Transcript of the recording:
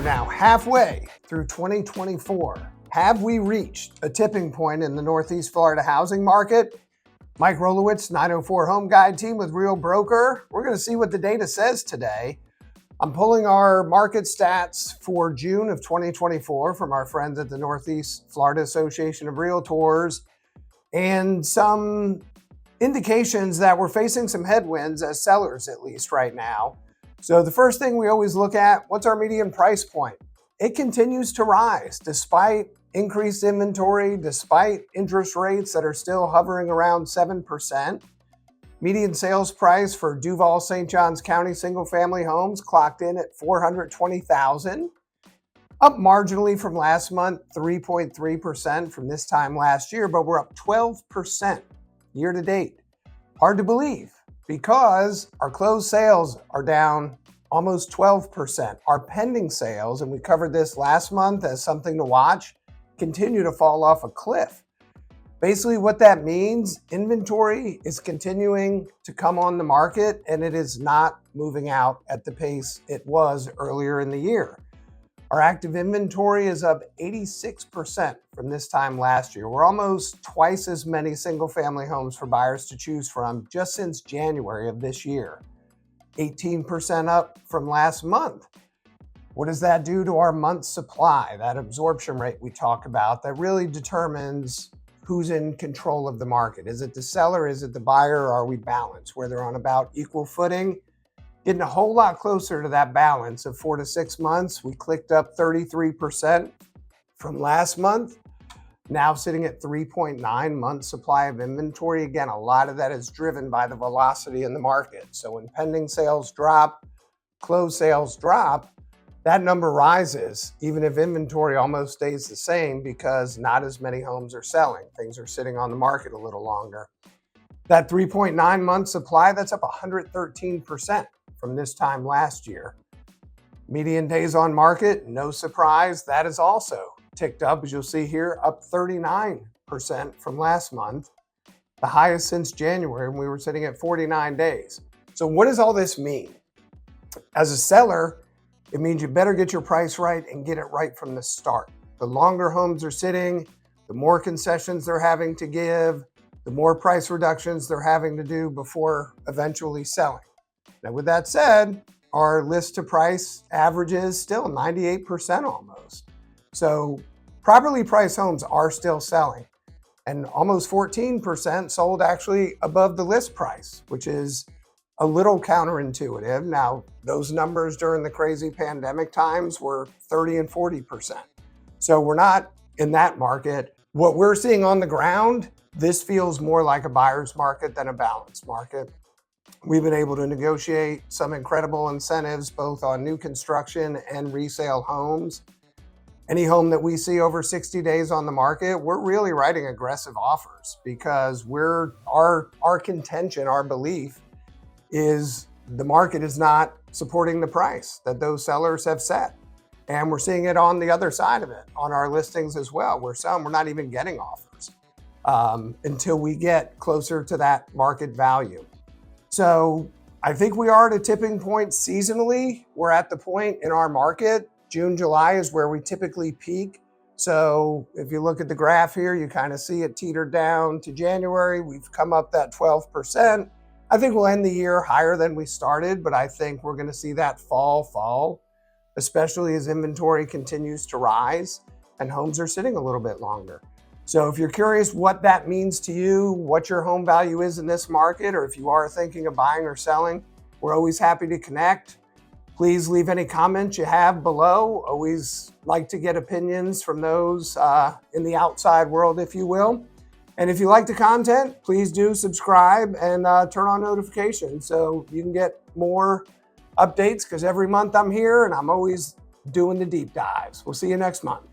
now halfway through 2024. Have we reached a tipping point in the Northeast Florida housing market? Mike Rolewicz, 904 Home Guide team with Real Broker. We're going to see what the data says today. I'm pulling our market stats for June of 2024 from our friends at the Northeast Florida Association of Realtors and some indications that we're facing some headwinds as sellers, at least right now. So the first thing we always look at, what's our median price point? It continues to rise despite increased inventory, despite interest rates that are still hovering around 7%. Median sales price for Duval, St. Johns County single-family homes clocked in at $420,000, up marginally from last month, 3.3% from this time last year, but we're up 12% year to date. Hard to believe because our closed sales are down almost 12%. Our pending sales, and we covered this last month as something to watch, continue to fall off a cliff. Basically what that means, inventory is continuing to come on the market and it is not moving out at the pace it was earlier in the year. Our active inventory is up 86% from this time last year. We're almost twice as many single-family homes for buyers to choose from just since January of this year. 18% up from last month. What does that do to our month's supply, that absorption rate we talk about that really determines who's in control of the market? Is it the seller? Is it the buyer? Or are we balanced where they're on about equal footing? Getting a whole lot closer to that balance of 4 to 6 months. We clicked up 33% from last month, now sitting at 3.9 months supply of inventory. Again, a lot of that is driven by the velocity in the market. So when pending sales drop, closed sales drop, that number rises, even if inventory almost stays the same because not as many homes are selling. Things are sitting on the market a little longer. That 3.9 month supply, that's up 113% from this time last year. Median days on market, no surprise, that is also ticked up, as you'll see here, up 39% from last month, the highest since January when we were sitting at 49 days. So what does all this mean? As a seller, it means you better get your price right and get it right from the start. The longer homes are sitting, the more concessions they're having to give, the more price reductions they're having to do before eventually selling. Now, with that said, our list to price averages still 98% almost. So properly priced homes are still selling, and almost 14% sold actually above the list price, which is a little counterintuitive. Now, those numbers during the crazy pandemic times were 30 and 40%. So we're not in that market. What we're seeing on the ground, this feels more like a buyer's market than a balanced market. We've been able to negotiate some incredible incentives, both on new construction and resale homes. Any home that we see over 60 days on the market, we're really writing aggressive offers because our contention, our belief is the market is not supporting the price that those sellers have set. And we're seeing it on the other side of it, on our listings as well. We're not even getting offers until we get closer to that market value. So I think we are at a tipping point seasonally. We're at the point in our market, June, July is where we typically peak. So if you look at the graph here, you kind of see it teetered down to January. We've come up that 12%. I think we'll end the year higher than we started, but I think we're going to see that fall, especially as inventory continues to rise and homes are sitting a little bit longer. So if you're curious what that means to you, what your home value is in this market, or if you are thinking of buying or selling, we're always happy to connect. Please leave any comments you have below. Always like to get opinions from those in the outside world, if you will. And if you like the content, please do subscribe and turn on notifications so you can get more updates, because every month I'm here and I'm always doing the deep dives. We'll see you next month.